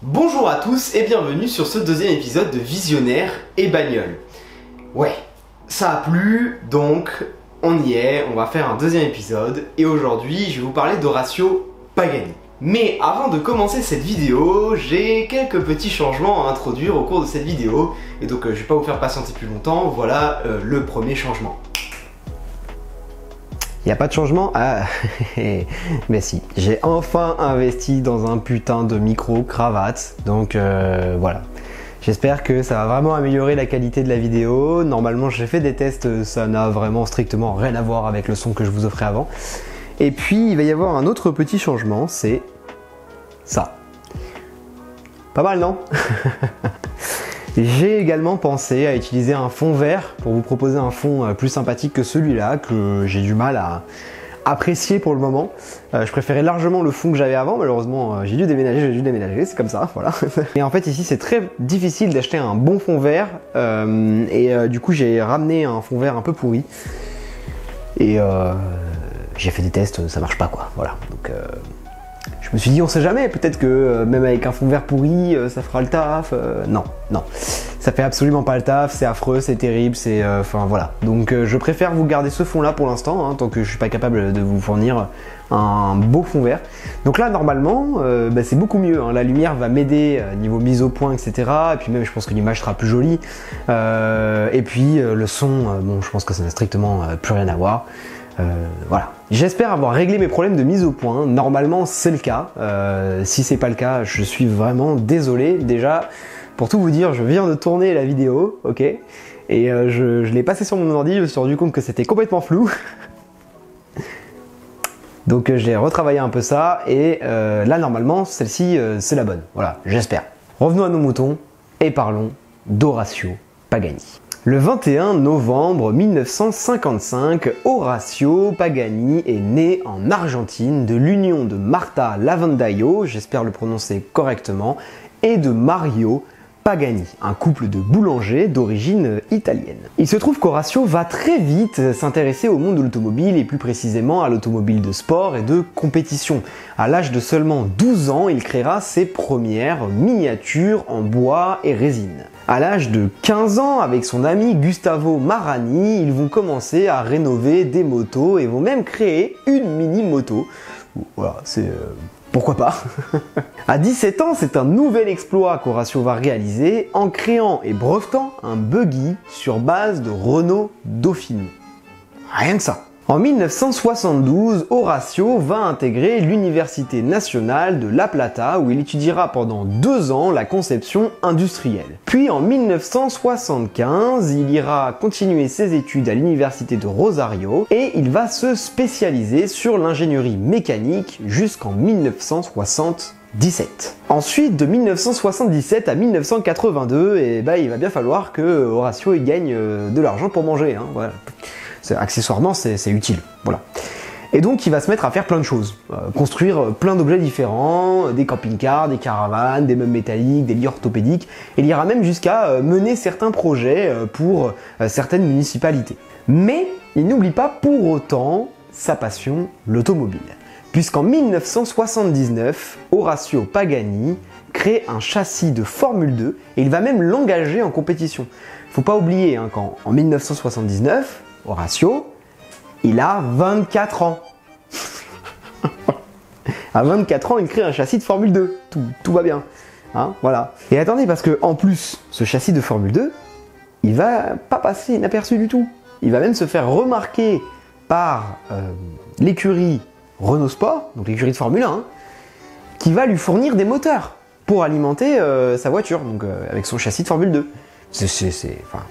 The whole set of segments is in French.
Bonjour à tous et bienvenue sur ce deuxième épisode de Visionnaire et Bagnole. Ouais, ça a plu, donc on y est, on va faire un deuxième épisode et aujourd'hui je vais vous parler d'Orazio Pagani. Mais avant de commencer cette vidéo, j'ai quelques petits changements à introduire au cours de cette vidéo et donc je vais pas vous faire patienter plus longtemps, voilà le premier changement. Il n'y a pas de changement? Ah, mais si, j'ai enfin investi dans un putain de micro-cravate, donc voilà. J'espère que ça va vraiment améliorer la qualité de la vidéo. Normalement, j'ai fait des tests, ça n'a vraiment strictement rien à voir avec le son que je vous offrais avant. Et puis, il va y avoir un autre petit changement, c'est ça. Pas mal, non? J'ai également pensé à utiliser un fond vert pour vous proposer un fond plus sympathique que celui-là, que j'ai du mal à apprécier pour le moment. Je préférais largement le fond que j'avais avant, malheureusement j'ai dû déménager, c'est comme ça, voilà. Et en fait ici c'est très difficile d'acheter un bon fond vert, du coup j'ai ramené un fond vert un peu pourri. Et j'ai fait des tests, ça marche pas quoi, voilà. Donc je me suis dit on sait jamais, peut-être que même avec un fond vert pourri ça fera le taf. Non, ça fait absolument pas le taf, c'est affreux, c'est terrible, c'est enfin voilà. Donc je préfère vous garder ce fond là pour l'instant, hein, tant que je suis pas capable de vous fournir un beau fond vert. Donc là normalement c'est beaucoup mieux, hein. La lumière va m'aider niveau mise au point, etc. Et puis même je pense que l'image sera plus jolie. Et puis le son, bon je pense que ça n'a strictement plus rien à voir. Voilà. J'espère avoir réglé mes problèmes de mise au point. Normalement, c'est le cas. Si c'est pas le cas, je suis vraiment désolé. Déjà, pour tout vous dire, je viens de tourner la vidéo, ok, et je l'ai passé sur mon ordi. Je me suis rendu compte que c'était complètement flou. Donc j'ai retravaillé un peu ça et là normalement celle-ci c'est la bonne. Voilà, j'espère. Revenons à nos moutons et parlons d'Orazio Pagani. Le 21 novembre 1955, Orazio Pagani est né en Argentine de l'union de Marta Lavandaio, j'espère le prononcer correctement, et de Mario Pagani, un couple de boulangers d'origine italienne. Il se trouve qu'Orazio va très vite s'intéresser au monde de l'automobile et plus précisément à l'automobile de sport et de compétition. À l'âge de seulement 12 ans, il créera ses premières miniatures en bois et résine. À l'âge de 15 ans, avec son ami Gustavo Marani, ils vont commencer à rénover des motos et vont même créer une mini-moto. Voilà, c'est... pourquoi pas? À 17 ans, c'est un nouvel exploit qu'Orazio va réaliser en créant et brevetant un buggy sur base de Renault Dauphine. Rien que ça. En 1972, Orazio va intégrer l'Université nationale de La Plata où il étudiera pendant 2 ans la conception industrielle. Puis en 1975, il ira continuer ses études à l'Université de Rosario et il va se spécialiser sur l'ingénierie mécanique jusqu'en 1977. Ensuite, de 1977 à 1982, il va bien falloir que Orazio gagne de l'argent pour manger, hein, voilà. Accessoirement, c'est utile, voilà. Et donc, il va se mettre à faire plein de choses. Construire plein d'objets différents, des camping-cars, des caravanes, des meubles métalliques, des lits orthopédiques. Et il ira même jusqu'à mener certains projets pour certaines municipalités. Mais il n'oublie pas pour autant sa passion, l'automobile. Puisqu'en 1979, Orazio Pagani crée un châssis de Formule 2 et il va même l'engager en compétition. Faut pas oublier hein, qu'en 1979, Orazio, il a 24 ans. À 24 ans, il crée un châssis de Formule 2. Tout va bien. Hein, voilà. Et attendez, parce que en plus, ce châssis de Formule 2, il va pas passer inaperçu du tout. Il va même se faire remarquer par l'écurie Renault Sport, donc l'écurie de Formule 1, hein, qui va lui fournir des moteurs pour alimenter sa voiture, donc avec son châssis de Formule 2. Enfin,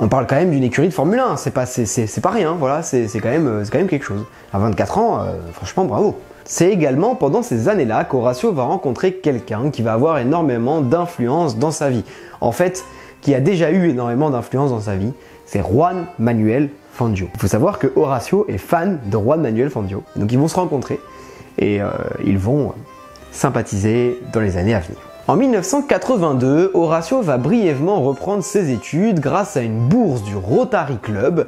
on parle quand même d'une écurie de Formule 1, c'est pas rien, voilà, c'est quand même quelque chose. À 24 ans, franchement, bravo. C'est également pendant ces années-là qu'Orazio va rencontrer quelqu'un qui va avoir énormément d'influence dans sa vie. En fait, qui a déjà eu énormément d'influence dans sa vie, c'est Juan Manuel Fangio. Il faut savoir que Orazio est fan de Juan Manuel Fangio. Donc ils vont se rencontrer et ils vont sympathiser dans les années à venir. En 1982, Orazio va brièvement reprendre ses études grâce à une bourse du Rotary Club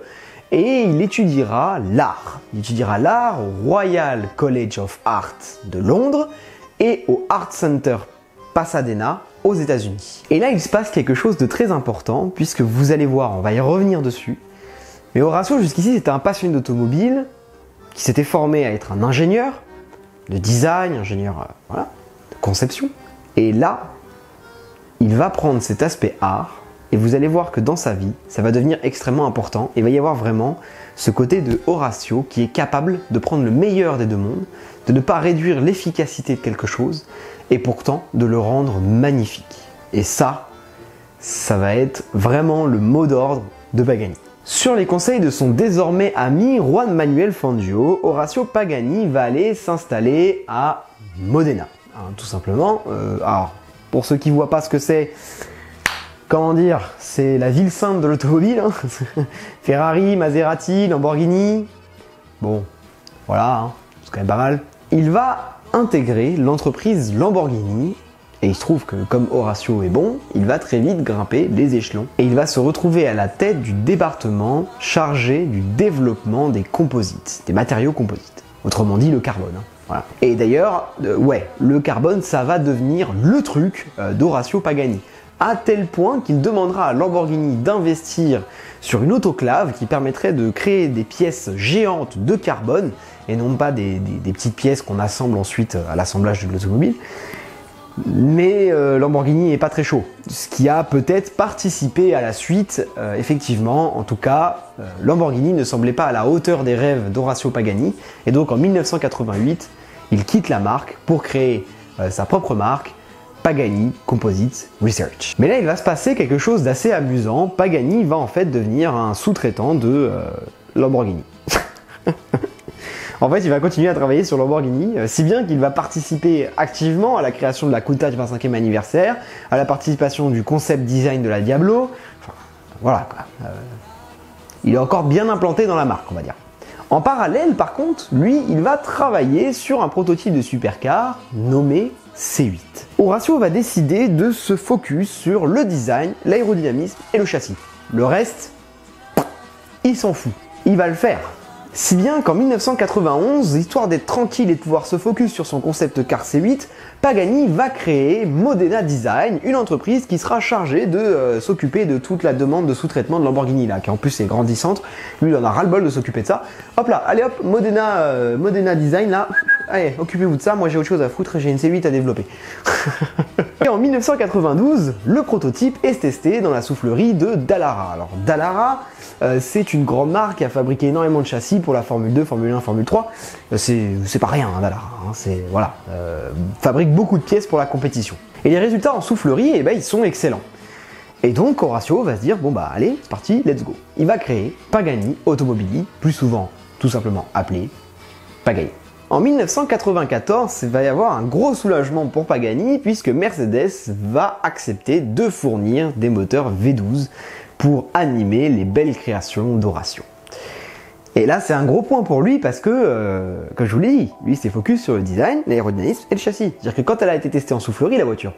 et il étudiera l'art. Il étudiera l'art au Royal College of Art de Londres et au Art Center Pasadena, aux États-Unis. Et là, il se passe quelque chose de très important, puisque vous allez voir, on va y revenir dessus. Mais Horacio, jusqu'ici, c'était un passionné d'automobile, qui s'était formé à être un ingénieur de design, ingénieur voilà, de conception. Et là, il va prendre cet aspect art, et vous allez voir que dans sa vie, ça va devenir extrêmement important. Et il va y avoir vraiment ce côté de Horacio qui est capable de prendre le meilleur des deux mondes, de ne pas réduire l'efficacité de quelque chose, et pourtant de le rendre magnifique. Et ça va être vraiment le mot d'ordre de Pagani. Sur les conseils de son désormais ami Juan Manuel Fangio, Horacio Pagani va aller s'installer à Modena. Hein, tout simplement. Alors, pour ceux qui ne voient pas ce que c'est, comment dire, c'est la ville sainte de l'automobile. Hein. Ferrari, Maserati, Lamborghini. Bon, voilà, hein, c'est quand même pas mal. Il va intégrer l'entreprise Lamborghini. Et il se trouve que comme Horacio est bon, il va très vite grimper les échelons. Et il va se retrouver à la tête du département chargé du développement des composites, des matériaux composites. Autrement dit, le carbone. Hein. Voilà. Et d'ailleurs, ouais, le carbone, ça va devenir le truc d'Horacio Pagani. À tel point qu'il demandera à Lamborghini d'investir sur une autoclave qui permettrait de créer des pièces géantes de carbone, et non pas des petites pièces qu'on assemble ensuite à l'assemblage de l'automobile. Mais Lamborghini n'est pas très chaud, ce qui a peut-être participé à la suite, effectivement. En tout cas, Lamborghini ne semblait pas à la hauteur des rêves d'Horacio Pagani, et donc en 1988, il quitte la marque pour créer sa propre marque, Pagani Composite Research. Mais là, il va se passer quelque chose d'assez amusant. Pagani va en fait devenir un sous-traitant de Lamborghini. En fait, il va continuer à travailler sur Lamborghini, si bien qu'il va participer activement à la création de la Countach 25e anniversaire, à la participation du concept design de la Diablo. Enfin, voilà quoi. Il est encore bien implanté dans la marque, on va dire. En parallèle, par contre, lui, il va travailler sur un prototype de supercar nommé C8. Horacio va décider de se focus sur le design, l'aérodynamisme et le châssis. Le reste, il s'en fout. Il va le faire. Si bien qu'en 1991, histoire d'être tranquille et de pouvoir se focus sur son concept car C8, Pagani va créer Modena Design, une entreprise qui sera chargée de s'occuper de toute la demande de sous-traitement de Lamborghini, là, qui en plus est grandissante. Lui, il en a ras-le-bol de s'occuper de ça. Hop là, allez hop, Modena Design, là, allez, occupez-vous de ça, moi j'ai autre chose à foutre, j'ai une C8 à développer. Et en 1992, le prototype est testé dans la soufflerie de Dallara. Alors Dallara, c'est une grande marque qui a fabriqué énormément de châssis pour la Formule 2, Formule 1, Formule 3. C'est pas rien, hein, Dallara. Hein, c'est voilà, fabrique beaucoup de pièces pour la compétition. Et les résultats en soufflerie, eh ben, ils sont excellents. Et donc Horacio va se dire bon bah allez, c'est parti, let's go. Il va créer Pagani Automobili, plus souvent tout simplement appelé Pagani. En 1994, il va y avoir un gros soulagement pour Pagani puisque Mercedes va accepter de fournir des moteurs V12 pour animer les belles créations d'Horacio. Et là, c'est un gros point pour lui parce que, comme je vous l'ai dit, lui s'est focus sur le design, l'aérodynamisme et le châssis. C'est-à-dire que quand elle a été testée en soufflerie, la voiture,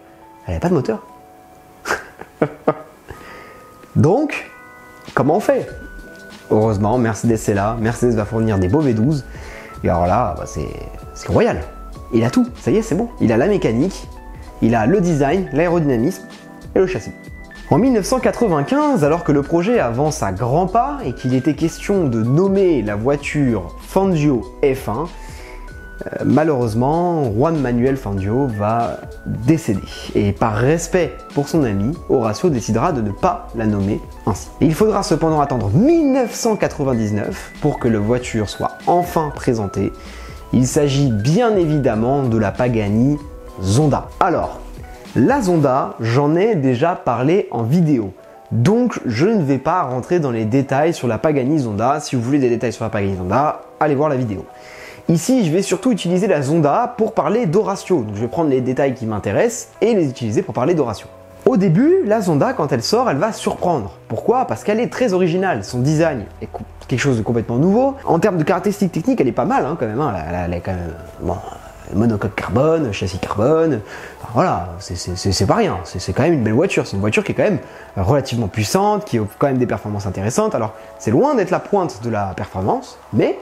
elle n'avait pas de moteur. Donc, comment on fait? Heureusement, Mercedes est là, Mercedes va fournir des beaux V12. Et alors là, bah c'est royal. Il a tout, ça y est, c'est bon. Il a la mécanique, il a le design, l'aérodynamisme et le châssis. En 1995, alors que le projet avance à grands pas et qu'il était question de nommer la voiture Fangio F1, malheureusement, Juan Manuel Fangio va décéder. Et par respect pour son ami, Horacio décidera de ne pas la nommer ainsi. Et il faudra cependant attendre 1999 pour que la voiture soit enfin présentée. Il s'agit bien évidemment de la Pagani Zonda. Alors, la Zonda, j'en ai déjà parlé en vidéo. Donc, je ne vais pas rentrer dans les détails sur la Pagani Zonda. Si vous voulez des détails sur la Pagani Zonda, allez voir la vidéo. Ici, je vais surtout utiliser la Zonda pour parler d'Horacio. Donc, je vais prendre les détails qui m'intéressent et les utiliser pour parler d'Horacio. Au début, la Zonda, quand elle sort, elle va surprendre. Pourquoi? Parce qu'elle est très originale. Son design est quelque chose de complètement nouveau. En termes de caractéristiques techniques, elle est pas mal hein, quand même. Hein. Elle est quand même... Bon, monocoque carbone, châssis carbone, enfin, voilà, c'est pas rien, c'est quand même une belle voiture, c'est une voiture qui est quand même relativement puissante, qui a quand même des performances intéressantes, alors c'est loin d'être la pointe de la performance, mais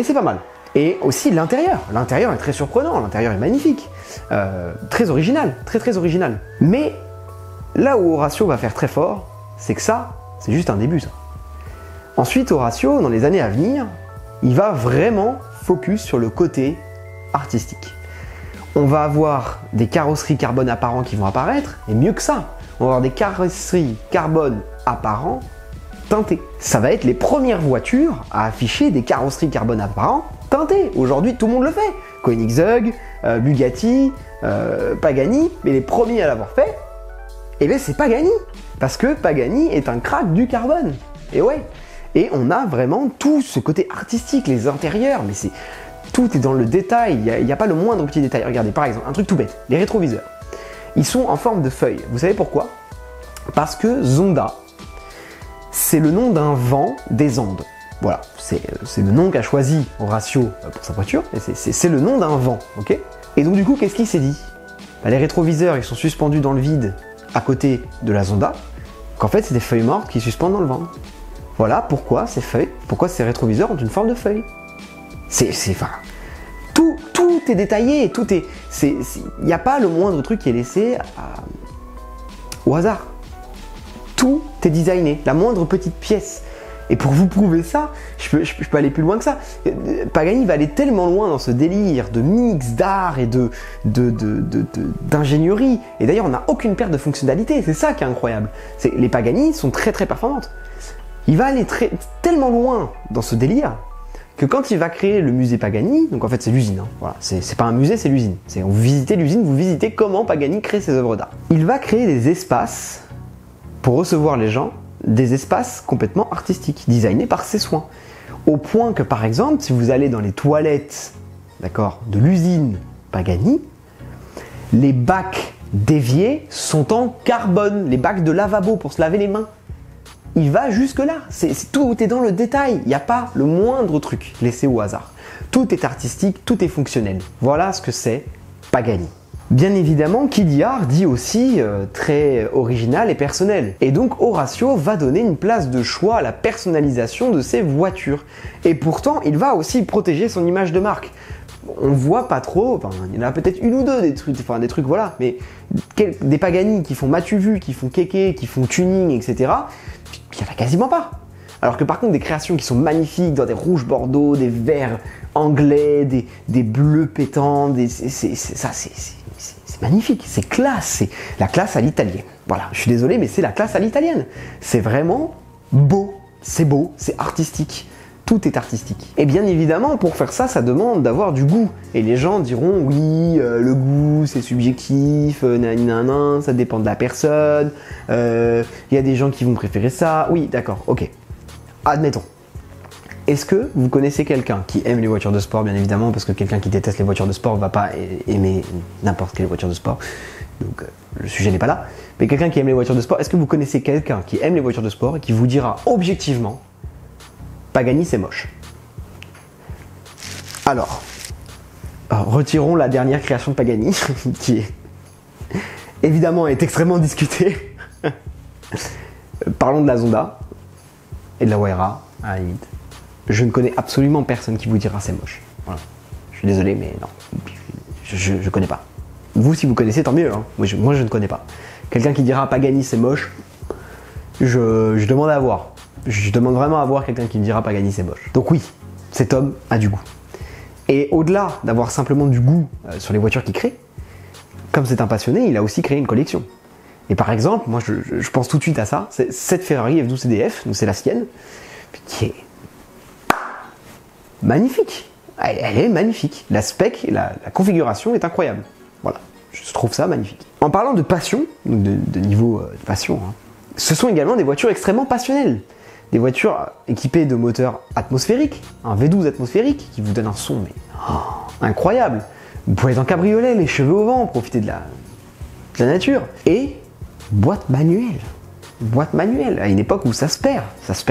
c'est pas mal. Et aussi l'intérieur. L'intérieur est très surprenant, l'intérieur est magnifique. Très original, très original. Mais là où Horatio va faire très fort, c'est que ça, c'est juste un début ça. Ensuite, Horatio, dans les années à venir, il va vraiment focus sur le côté artistique. On va avoir des carrosseries carbone apparents qui vont apparaître, et mieux que ça, on va avoir des carrosseries carbone apparents teintées. Ça va être les premières voitures à afficher des carrosseries carbone apparents teintées. Aujourd'hui, tout le monde le fait. Koenigsegg, Bugatti, Pagani, mais les premiers à l'avoir fait, et bien c'est Pagani. Parce que Pagani est un crack du carbone. Et ouais. Et on a vraiment tout ce côté artistique, les intérieurs, mais tout est dans le détail, il n'y a pas le moindre petit détail. Regardez, par exemple, un truc tout bête, les rétroviseurs. Ils sont en forme de feuille. Vous savez pourquoi? Parce que Zonda, c'est le nom d'un vent des Andes. Voilà, c'est le nom qu'a choisi Horatio pour sa voiture, et c'est le nom d'un vent, ok? Et donc du coup, qu'est-ce qu'il s'est dit? Les rétroviseurs, ils sont suspendus dans le vide à côté de la Zonda, qu'en fait, c'est des feuilles mortes qui suspendent dans le vent. Voilà pourquoi ces feuilles, pourquoi ces rétroviseurs ont une forme de feuille. Enfin, tout est détaillé, il n'y a pas le moindre truc qui est laissé au hasard. Tout est designé, la moindre petite pièce. Et pour vous prouver ça, je peux aller plus loin que ça. Pagani va aller tellement loin dans ce délire de mix, d'art et d'ingénierie. Et d'ailleurs, on n'a aucune perte de fonctionnalité, c'est ça qui est incroyable. Les Pagani sont très performantes. Il va aller tellement loin dans ce délire que quand il va créer le musée Pagani, donc en fait c'est l'usine, hein, voilà, c'est pas un musée, c'est l'usine. Vous visitez l'usine, vous visitez comment Pagani crée ses œuvres d'art. Il va créer des espaces pour recevoir les gens, des espaces complètement artistiques, designés par ses soins. Au point que par exemple, si vous allez dans les toilettes, d'accord, de l'usine Pagani, les bacs d'évier sont en carbone, les bacs de lavabo pour se laver les mains. Il va jusque là, tout est dans le détail, il n'y a pas le moindre truc laissé au hasard. Tout est artistique, tout est fonctionnel. Voilà ce que c'est Pagani. Bien évidemment, qui dit art dit aussi très original et personnel. Et donc Horatio va donner une place de choix à la personnalisation de ses voitures. Et pourtant, il va aussi protéger son image de marque. On voit pas trop, enfin, il y en a peut-être une ou deux des trucs voilà, mais des Pagani qui font matu vu, qui font kéké, qui font tuning, etc. Il n'y en a quasiment pas. Alors que par contre, des créations qui sont magnifiques, dans des rouges bordeaux, des verts anglais, des bleus pétants, c'est magnifique, c'est classe, c'est la classe à l'italienne. Voilà, je suis désolé, mais c'est la classe à l'italienne. C'est vraiment beau, c'est artistique. Tout est artistique. Et bien évidemment, pour faire ça, ça demande d'avoir du goût. Et les gens diront, oui, le goût, c'est subjectif, nanana, ça dépend de la personne, il y a des gens qui vont préférer ça. Oui, d'accord, ok. Admettons. Est-ce que vous connaissez quelqu'un qui aime les voitures de sport, bien évidemment, parce que quelqu'un qui déteste les voitures de sport ne va pas aimer n'importe quelle voiture de sport, donc le sujet n'est pas là. Mais quelqu'un qui aime les voitures de sport, est-ce que vous connaissez quelqu'un qui aime les voitures de sport et qui vous dira objectivement Pagani c'est moche? Alors, retirons la dernière création de Pagani, qui évidemment est extrêmement discutée. Parlons de la Zonda et de la Huayra, à la limite. Je ne connais absolument personne qui vous dira c'est moche. Voilà. Je suis désolé, mais non, je connais pas. Vous, si vous connaissez, tant mieux. Hein. Moi, je ne connais pas. Quelqu'un qui dira Pagani c'est moche, je demande à voir. Je demande vraiment à voir quelqu'un qui me dira Pagani c'est moche. Donc oui, cet homme a du goût. Et au-delà d'avoir simplement du goût sur les voitures qu'il crée, comme c'est un passionné, il a aussi créé une collection. Et par exemple, moi je pense tout de suite à ça, c'est cette Ferrari F12 CDF, donc c'est la sienne, qui est magnifique. Elle est magnifique. La spec, la configuration est incroyable. Voilà, je trouve ça magnifique. En parlant de passion, de niveau de passion, hein, ce sont également des voitures extrêmement passionnelles. Des voitures équipées de moteurs atmosphériques, un V12 atmosphérique qui vous donne un son mais incroyable. Vous pouvez être en cabriolet, les cheveux au vent, profiter de la nature. Et boîte manuelle. Boîte manuelle, à une époque où ça se perd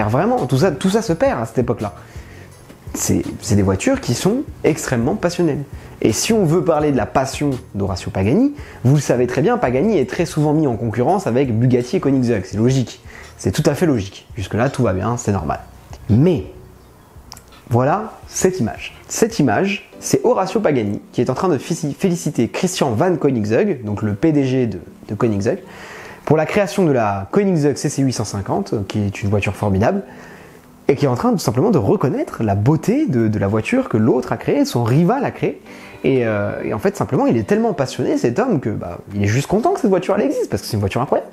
vraiment. Tout ça se perd à cette époque-là. C'est des voitures qui sont extrêmement passionnelles. Et si on veut parler de la passion d'Horatio Pagani, vous le savez très bien, Pagani est très souvent mis en concurrence avec Bugatti et Koenigsegg. C'est logique. C'est tout à fait logique. Jusque-là, tout va bien, c'est normal. Mais, Voilà cette image. Cette image, c'est Horacio Pagani qui est en train de féliciter Christian Van Koenigsegg, donc le PDG de Koenigsegg, pour la création de la Koenigsegg CC850, qui est une voiture formidable, et qui est en train tout simplement de reconnaître la beauté de la voiture que l'autre a créée, son rival a créée. Et en fait, simplement, il est tellement passionné, cet homme, que il est juste content que cette voiture elle existe, parce que c'est une voiture incroyable.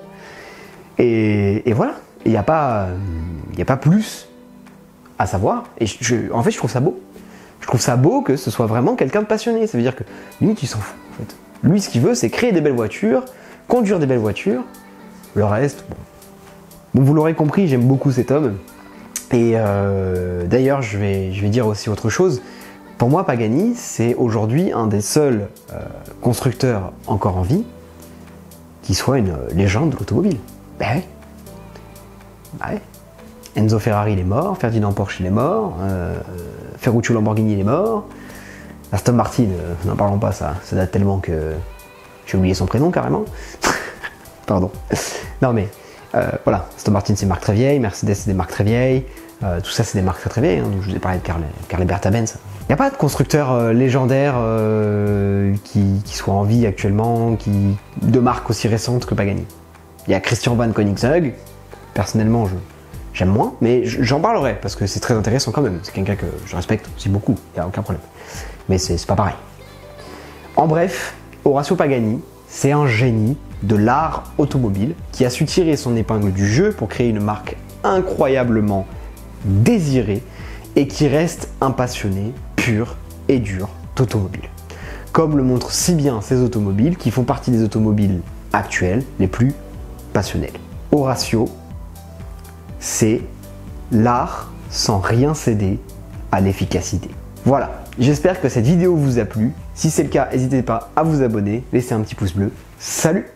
Et voilà, il n'y a pas plus à savoir. Et en fait, je trouve ça beau. Je trouve ça beau que ce soit vraiment quelqu'un de passionné. Ça veut dire que limite, il s'en fout, en fait. Lui, ce qu'il veut, c'est créer des belles voitures, conduire des belles voitures. Le reste, bon, vous l'aurez compris, j'aime beaucoup cet homme. Et d'ailleurs, je vais dire aussi autre chose. Pour moi, Pagani, c'est aujourd'hui un des seuls constructeurs encore en vie qui soit une légende de l'automobile. Ben oui. Ben oui. Enzo Ferrari, il est mort, Ferdinand Porsche, il est mort, Ferruccio Lamborghini, il est mort, Aston Martin, n'en parlons pas, ça date tellement que j'ai oublié son prénom carrément. Pardon. Non mais, voilà, Aston Martin c'est des marques très vieilles, Mercedes c'est des marques très vieilles, tout ça c'est des marques très très vieilles, hein. Donc, je vous ai parlé de Carl Berta Benz. Il n'y a pas de constructeur légendaire qui soit en vie actuellement, de marques aussi récentes que Pagani. Il y a Christian Van Koenigsegg, personnellement j'aime moins, mais j'en parlerai parce que c'est très intéressant quand même. C'est quelqu'un que je respecte aussi beaucoup, il n'y a aucun problème. Mais c'est pas pareil. En bref, Horacio Pagani, c'est un génie de l'art automobile qui a su tirer son épingle du jeu pour créer une marque incroyablement désirée et qui reste un passionné pur et dur d'automobile. Comme le montrent si bien ces automobiles qui font partie des automobiles actuelles les plus passionnelles. Horacio, c'est l'art sans rien céder à l'efficacité. Voilà, j'espère que cette vidéo vous a plu. Si c'est le cas, n'hésitez pas à vous abonner, laissez un petit pouce bleu. Salut!